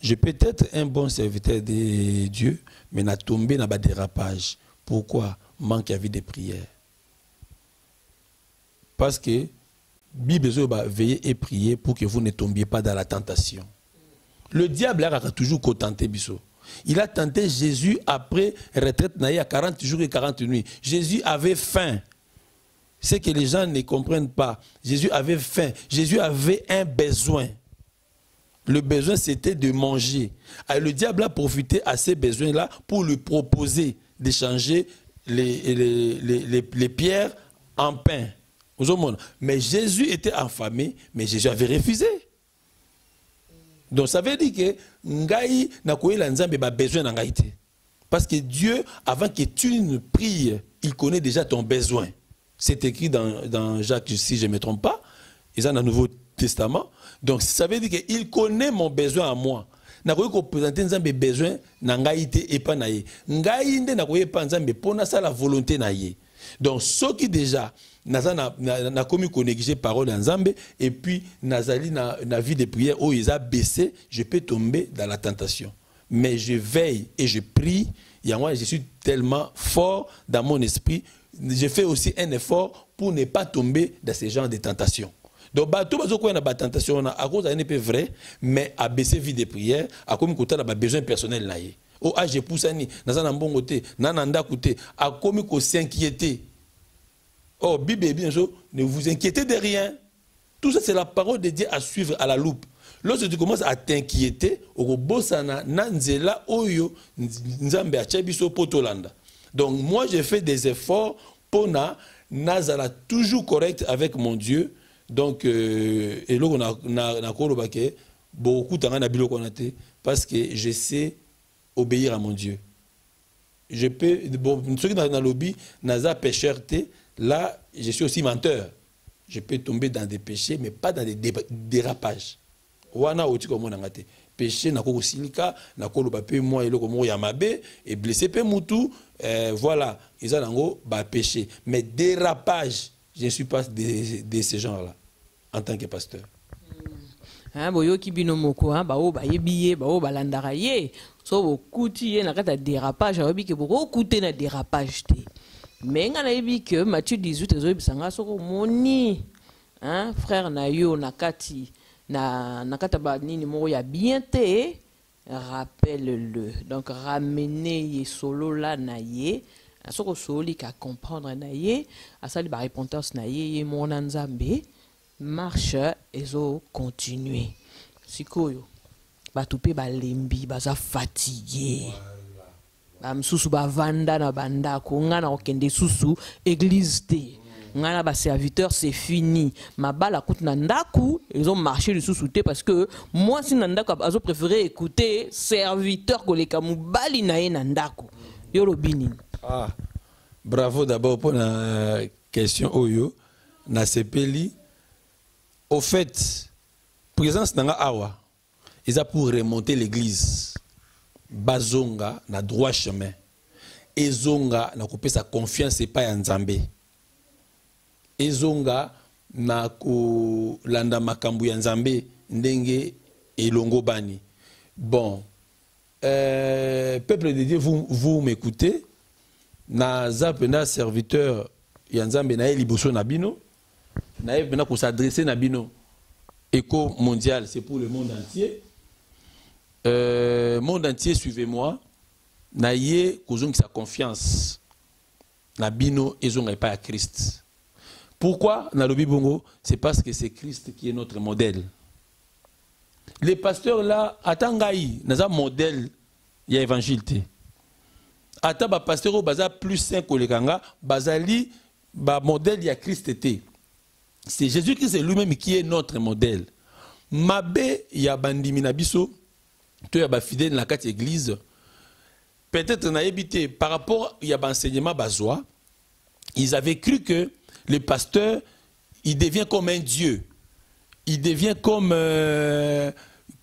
Je peux être un bon serviteur de Dieu, mais na tombé na ba dérapage. Pourquoi? Manque à vie de prière. Parce que Bible va veiller et prier pour que vous ne tombiez pas dans la tentation. Le diable a toujours tenté Bisso. Il a tenté Jésus après retraite à 40 jours et 40 nuits. Jésus avait faim. C'est que les gens ne comprennent pas. Jésus avait faim. Jésus avait un besoin. Le besoin, c'était de manger. Alors, le diable a profité à ces besoins-là pour lui proposer d'échanger les pierres en pain. Mais Jésus était affamé, mais Jésus avait refusé. Donc ça veut dire que ngai na koyela nzambe ba besoin na ngai te. Parce que Dieu, avant que tu ne pries, il connaît déjà ton besoin. C'est écrit dans Jacques, si je ne me trompe pas, ils ont dans le Nouveau Testament. Donc ça veut dire qu'il connaît mon besoin à moi. Na koyi ko présenter nzambe besoin na ngai te et pas na ye. Ngai nde na koyi pa nzambe pona sa la volonté na ye. Donc ceux qui déjà na commis qu'on néglige parole d'Anzambe et puis nazali na vie de prière où ils a baissé, je peux tomber dans la tentation. Mais je veille et je prie. Et moi, je suis tellement fort dans mon esprit. Je fais aussi un effort pour ne pas tomber dans ce genre de tentation. Donc, tout le monde a des tentations, à cause d'un peu vrai, mais à baisser vie de prière, à comme côté a besoin personnel là. Oh, ah, j'ai poussé ni, nazana bon côté, nananda côté, à comme qu'on s'inquiéter. Oh, Bible bien sûr, ne vous inquiétez de rien. Tout ça, c'est la parole de Dieu à suivre à la loupe. Lorsque tu commences à t'inquiéter, donc moi, je fais des efforts pour nazala toujours correct avec mon Dieu. Donc, et là, on a beaucoup de parce que je sais obéir à mon Dieu. Je peux, bon, ceux qui sont dans le lobby, naza pécheur, là, je suis aussi menteur. Je peux tomber dans des péchés, mais pas dans des dérapages. Wana oti ko mona ngate péché na ko silika na ko loba pe moi eloko mo ya mabe et blessé pe mutu voilà ils ont ngo ba péché mais dérapage je ne suis pas de ces gens là en tant que pasteur. Hein boyo ki bino moko hein ba o ba yebiye ba o ba landara ye so bo kuti ye na kata dérapage ba bi ke bo kuti na dérapage te mais nga na yebi que Matthieu 18 ezo bisanga soko moni hein frère na yo na kati na kataba nini moko ya bien te rappelle-le donc ramener ye solo là na ye soko soli ka comprendre na ye asali ba repentance na ye mon nzambe marche ezo continuer sikoyo batupe ba lembi baza fatigué ba msusu ba vanda na banda ko ngana okende susu église te ngana ba serviteur c'est fini mabala kout na ndaku ils ont marché le sous-souté parce que moi si na ndaku azo préféré écouter serviteur ko leka mubali na ye na ndaku yolo bini. Ah bravo d'abord pour la question oyo na sepeli au fait présence nanga awa ils a pour remonter l'église bazonga na droit chemin ezonga na couper sa confiance et pas ya Nzambe ezonga na ko landa makambu ya Nzambe ndenge elongo bani. Bon peuple de Dieu, vous m'écoutez na zapena serviteur ya Nzambe na liboso na bino na ebena ko s'adresser na bino éco mondial c'est pour le monde entier. Monde entier suivez-moi na ye kozongi sa confiance na bino ezonga pas à Christ. Pourquoi dans le Bibongo? C'est parce que c'est Christ qui est notre modèle. Les pasteurs là, atangaï, nous avons un modèle, il y a évangile. Ata ba pasteur au baza plus saint que les ganga, bazali ba modèle il y a Christ été. C'est Jésus-Christ lui-même qui est notre modèle. Mabe ya bandimi na biso, to ya ba fidèle na quatre église. Peut-être na habité par rapport il y a ba enseignement bazoa, ils avaient cru que le pasteur, il devient comme un Dieu. Il devient comme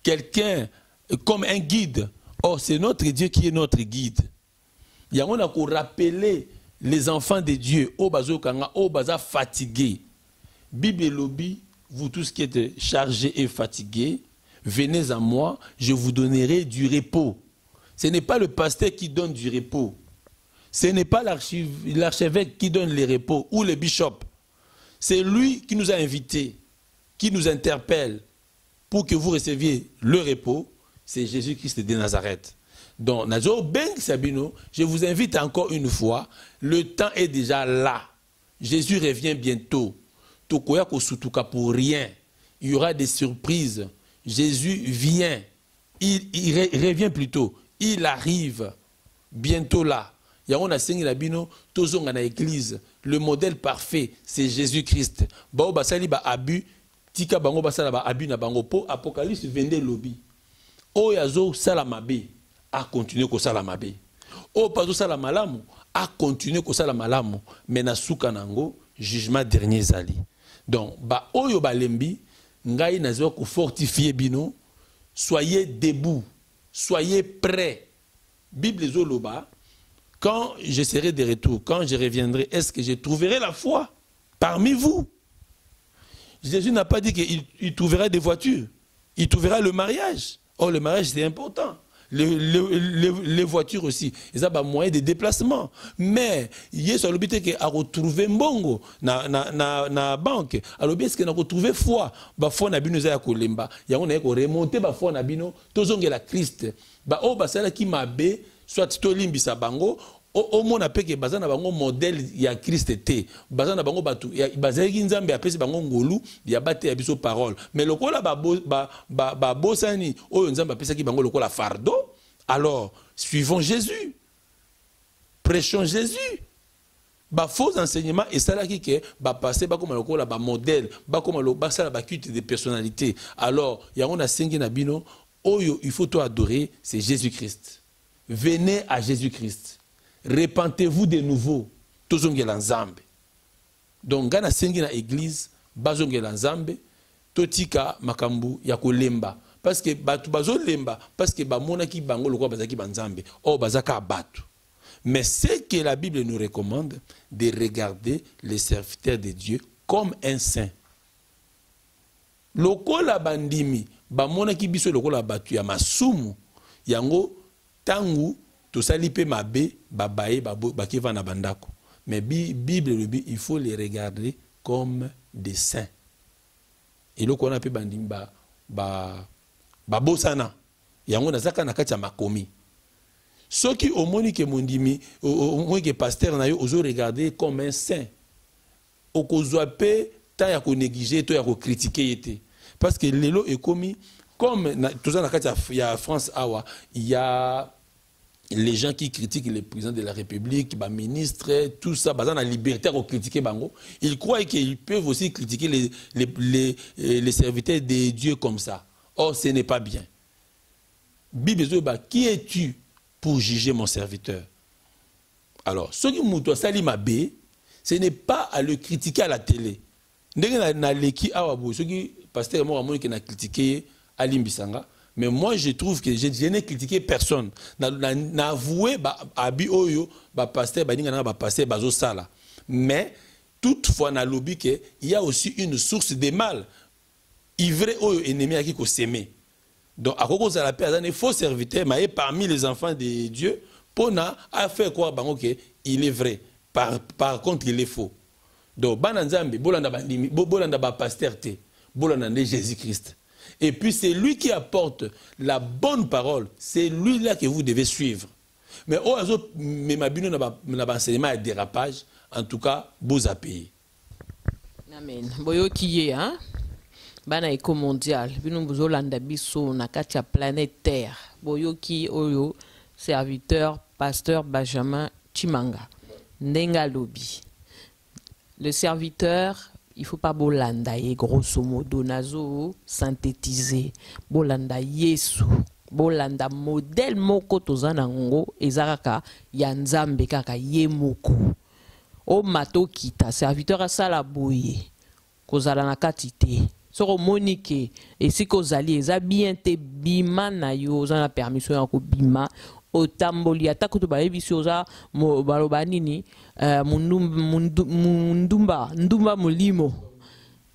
quelqu'un, comme un guide. Or, c'est notre Dieu qui est notre guide. Il y a un qu'on rappeler les enfants de Dieu, au bazo kanga, au baza fatigué. Bible et lobby, vous tous qui êtes chargés et fatigués, venez à moi, je vous donnerai du repos. Ce n'est pas le pasteur qui donne du repos. Ce n'est pas l'archevêque qui donne les repos ou le bishop. C'est lui qui nous a invités, qui nous interpelle pour que vous receviez le repos. C'est Jésus-Christ de Nazareth. Donc, Nazo Ben Sabino, je vous invite encore une fois. Le temps est déjà là. Jésus revient bientôt. Tokoya ko sutuka pour rien. Il y aura des surprises. Jésus vient. Il revient plutôt. Il arrive bientôt là. On a signé la bino, tous dans l'église. Le modèle parfait, c'est Jésus-Christ. Bao basali ba abus, tika bango basala ba abus na bango po Apocalypse 22 lobby. O yazo salamabe a continuer ko salamabe. O pazo salamalamu a continuer ko salamalamu. Mais na suka nango jugement dernier zali. Donc ba oyo balembi ngai nazo ko fortifier bino. Soyez debout, soyez prêts. Bible zoloba, quand je serai de retour, quand je reviendrai, est-ce que je trouverai la foi parmi vous? Jésus n'a pas dit qu'il trouvera des voitures, il trouvera le mariage. Oh, le mariage c'est important. Les voitures aussi, ils ont un moyen de déplacement. Mais il y a l'objet que à retrouver mbongo na banque. Alors est-ce qu'on a retrouvé foi? Ba foi na bino za ya kolemba. Ya on a remonter ba foi na bino tozonge la Christ. Ba o basala ki mabe soit to limbisa bango. Au moins on que bazana bango modèle ya Christ té. Bazana bango batu ya bazaki nzambe apesi bango ngolu ya bate ya biso parole. Mais lokola ba bosani oyo nzambe apesa ki bango lokola fardeau. Alors suivons Jésus. Prêchons Jésus. Ba faux enseignement et ça là qui que ba passer ba comme lokola ba modèle, ba comme lo ba ça ba culte de personnalité. Alors ya on a sengi na bino oyo il faut toi adorer, c'est Jésus-Christ. Venez à Jésus-Christ. Repentez-vous de nouveau. Tozongela nzambe. Donc gana sengi na église bazongela nzambe totika makambu ya kolemba parce que batu bazolemba parce que bamona ki bango lokwa bazaki banzambe o bazaka batu. Mais c'est que la Bible nous recommande de regarder les serviteurs de Dieu comme un saint. Lokola bandimi bamona ki biso lokola batu ya masumu yango tangu to salipe mabe babaye bakiva na bandako. Mais Bible il faut les regarder comme des saints. Et là qu'on a pu bandimi bosana yango nazaka na kati ya makomi. Ceux qui au moni ke mondimi au moins que pasteur na yo ozo regarder comme un saint. Okozwa pe ta ya ko négliger to ya ko critiquer été. Parce que lelo est commis comme tout ça na kati ya France awa il y a les gens qui critiquent le président de la République, les ministres, tout ça, ils ont la liberté de critiquer Bango. Ils croient qu'ils peuvent aussi critiquer les serviteurs de Dieu comme ça. Or, ce n'est pas bien. Bible, qui es-tu pour juger mon serviteur? Alors, ce qui m'a sali mabé, ce n'est pas à le critiquer à la télé. Ce qui pasteur moi qui a critiqué Ali Mbisanga. Mais moi, je trouve que je n'ai critiqué personne. N'a avoué abi oyo ba pasteur ba ninga na ba pasteur bazo sala. Mais toutefois na lobby que il y a aussi une source de mal. Ivre oyo ennemi aki ko s'aimer. Donc à cause de la paix, il faut serviteur mais parmi les enfants de Dieu pour na a faire quoi bango que il est vrai. Par contre il est faux. Donc bananzambe bolanda ba pasteur te. Bolanda Jésus-Christ. Et puis c'est lui qui apporte la bonne parole. C'est lui-là que vous devez suivre. Mais au hasard, ma bino n'a pas enseignement à dérapage. En tout cas, vous à payer. Amen. Boyo qui est, hein? Bana éco mondial. Bino bozo landa biso na katia planète Terre. Boyo qui oyo serviteur pasteur Benjamin Chimanga. Nenga Lobi. Le serviteur. Il ne faut pas bolanda ye grosso modo nazo synthétiser bolanda yesu bolanda modèle moko tozana ngo ezaraka ya nzambe kaka ye moko o mato kita serviteur asala boye kozala na katite soko monike esiko zali eza bien te bima na yo zana permission ya ko bima otamboli atako to bayebi oza baloba nini ndumba molimo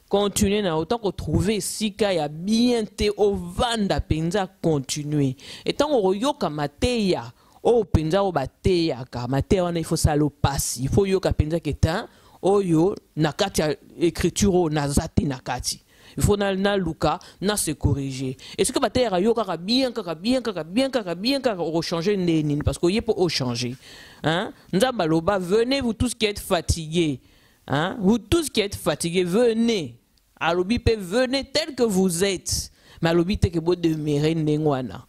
continuer na autant que trouver sika ya bien te ovanda penza continuer et tant oyoka mateya o penza o bateya ka mateya wana il faut salo pasi il faut yoka penza ketan oyo nakati ya écriture nazati nakati il faut na luka na se corriger est-ce que bateya yoka bien au changer neni parce que yepo au changer hein nzamba loba venez vous tous qui êtes fatigués hein vous tous qui êtes fatigués venez alobi pe venez tel que vous êtes mais alobi te ke bo demeurer ndengwana.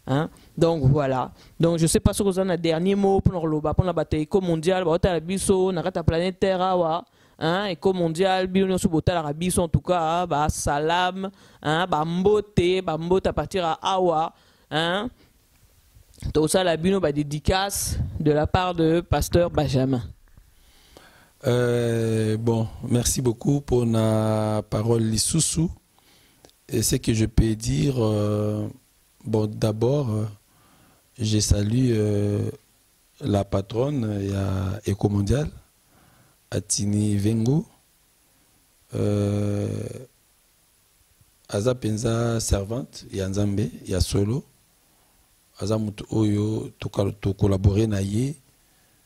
Hein? Donc voilà. Donc je sais pas si vous avez un dernier mot pour le pour la bataille éco-mondiale, la biso, na kata planète Terre, hein, éco-mondial, biso sur la biso en tout cas, bah salam, hein, bah mbote à partir à Awa, hein. Tout ça la bino bah dédicace de la part de pasteur Benjamin. Bon, merci beaucoup pour la parole Lissoussou. Et ce que je peux dire. Bon, d'abord, je salue la patronne Eco-Mondial, Atini Vengo, Aza Penza servante, Yanzambe, Yasolo, Aza Mutu Oyo, to collaborer na ye,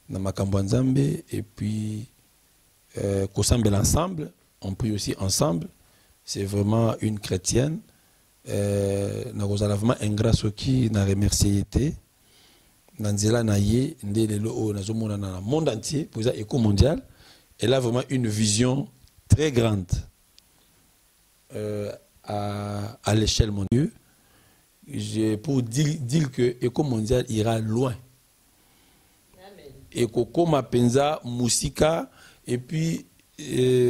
na Makambo Nzambe, et puis Kosambe l'ensemble, on prie aussi ensemble, c'est vraiment une chrétienne. Nakozala vraiment ingrat soki na remercier été nanzela na ye ndelelo o nazomona na monde entier pour ça éco-mondial. Elle a vraiment une vision très grande à l'échelle mondiale. Pour dire que éco-mondial ira loin. Ekokoma penza musika et puis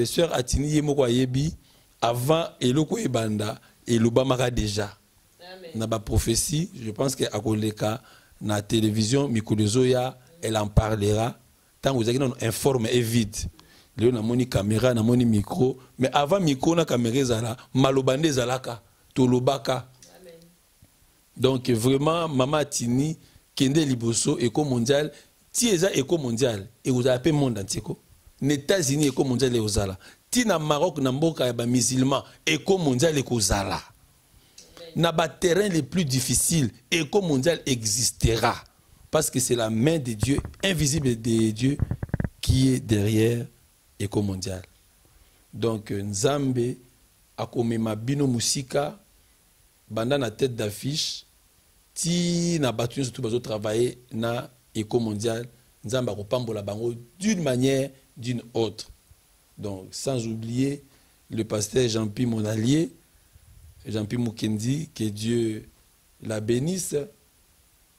sœur Atini Yemoko Yebi avant eloko ebanda et l'Obamaka déjà. Dans la prophétie, je pense qu'à Koleka, dans la télévision, Mikulezoya, elle en parlera. Tant que vous avez informe et vide. Léon a moni caméra, na moni micro. Mais avant micro, na caméra zala, malobande zalaka, tolobaka. Donc vraiment, Mama Tini, Kende Liboso, éco-mondial, Tieza éco-mondial, et vous avez monde entier. Les États-Unis éco-mondial et Ozala. Tina Maroc na mboka ya ba musulman éco-mondial ekozala. Na ba terrain les plus difficiles, éco-mondial existera parce que c'est la main de Dieu, invisible de Dieu qui est derrière éco-mondial. Donc Nzambe akomema bino musika banda na tête d'affiche ti na batu surtout bazo travailler na éco-mondial, Nzambe akopambola bango d'une manière d'une autre. Donc, sans oublier le pasteur Jean-Pierre, mon allié, Jean-Pierre Mukendi, que Dieu la bénisse.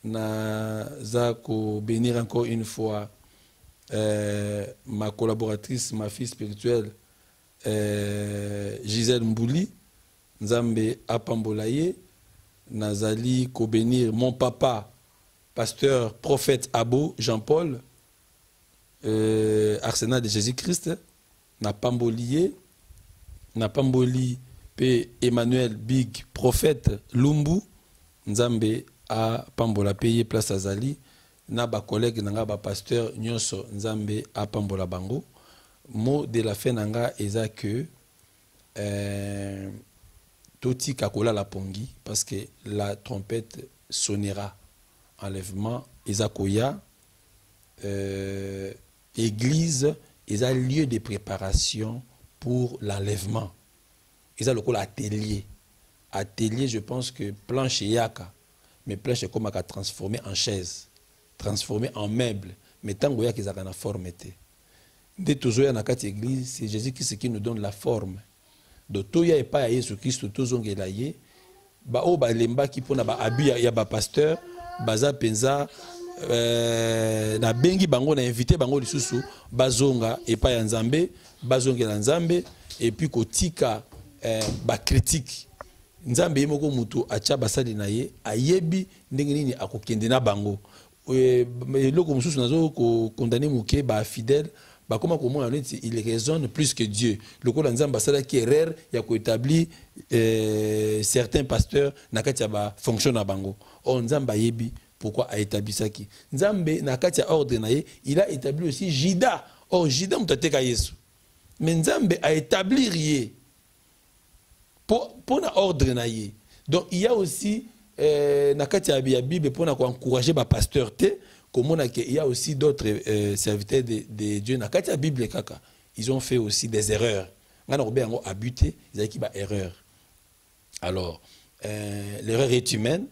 Nazako bénir encore une fois ma collaboratrice, ma fille spirituelle, Gisèle Mbouli, Nzambe Apambolaye. Nazali ko bénir mon papa, pasteur, prophète Abo, Jean-Paul, Arsenal de Jésus-Christ. Na Pambolié, na Pamboli pe Emmanuel Big prophète Lumbu, Nzambe a Pambola paye place Azali, na ba collègue nanga ba pasteur Nyonso Nzambe a Pambola bango. Mot de la fin nanga eza que Toti Kakola la pongi parce que la trompette sonnera. Enlèvement Ezakoya église ils ont lieu de préparation pour l'enlèvement. Ils ont le col atelier. Atelier, je pense que planche yaka, mais planche est comme à transformer en chaise, transformer en meuble, mais tant que qu'ils ont la forme. Dès que dans cette église, c'est Jésus-Christ qui nous donne la forme. Donc, tout y a pas Jésus Christ, tout zonge laye. Ba o ba lemba qui pona ba abi ya ba pasteur, baza penza. Na bengi bango na invité bango lisusu bazonga et pas ya Nzambe bazonga la Nzambe et puis kotika ba critique Nzambe yemoko mutu acha basali na ye ayebi ndenge nini akokende na bango eloko mususu nazo ko condamner muke ba fidèle ba comment il raisonne plus que Dieu le ko la Nzambe basala qui erreur ya ko établir certains pasteurs na kati ya ba fonction na bango on Nzambe ayebi. Pourquoi a établi ça qui Nzambe na katia ordre na ye, il a établi aussi Jida. Oh Jida mutateka Yesu. Mais Nzambe a établi rien pour na ordre na ye. Donc il y a aussi na katia Bible pour na encourager ba pasteur te comme on a il y a aussi d'autres serviteurs de Dieu na katia Bible kaka. Ils ont fait aussi des erreurs. Ngana robé ngo abuté, ils a qui ba erreur. Alors l'erreur est humaine.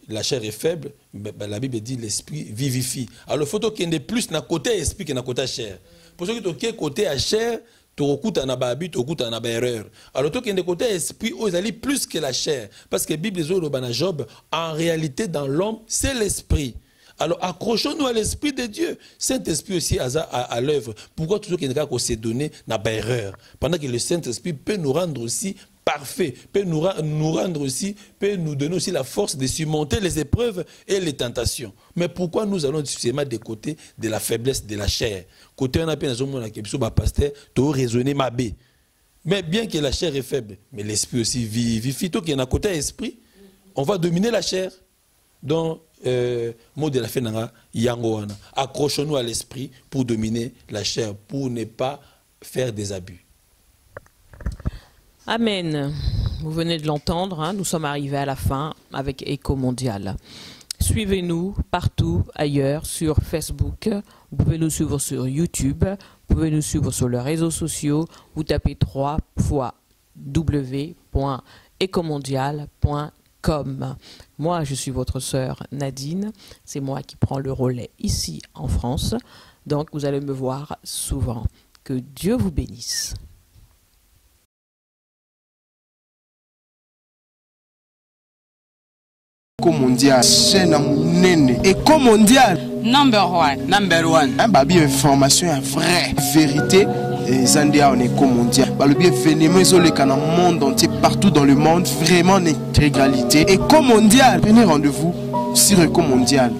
La chair est faible, la Bible dit l'esprit vivifie. Alors il faut qu'il y ait plus na côté esprit que na côté chair. Pour ceux qui sont côté à chair, tokuta na babi tokuta na erreur. Alors toi qui est côté esprit ils allaient plus que la chair parce que la Bible dit Job en réalité dans l'homme c'est l'esprit. Alors accrochons-nous à l'esprit de Dieu. Saint-Esprit aussi à l'œuvre. Pourquoi toujours qu'il y a se donner na erreur pendant que le Saint-Esprit peut nous rendre aussi parfait, peut nous rendre aussi, peut nous donner aussi la force de surmonter les épreuves et les tentations. Mais pourquoi nous allons seulement des côtés de la faiblesse de la chair? Côté on a peine à pasteur, tu raisonner ma bé. Mais bien que la chair est faible, mais l'esprit aussi vivifie. Tout qui est à côté esprit, on va dominer la chair. Donc, mot de la fin, accrochons-nous à l'esprit pour dominer la chair, pour ne pas faire des abus. Amen. Vous venez de l'entendre, hein, nous sommes arrivés à la fin avec Écho Mondial. Suivez-nous partout ailleurs sur Facebook. Vous pouvez nous suivre sur YouTube. Vous pouvez nous suivre sur les réseaux sociaux. Vous tapez 3 fois www.ecomondial.com. Moi, je suis votre sœur Nadine. C'est moi qui prends le relais ici en France. Donc, vous allez me voir souvent. Que Dieu vous bénisse. Écho Mondial, chaîne monene. Écho Mondial, Number one. un babi information est vraie, vérité. Et Zandia en Écho Mondial. Le bien événement isolé dans le monde entier, partout dans le monde, vraiment en intégralité. Écho Mondial, prenez rendez-vous sur Écho Mondial.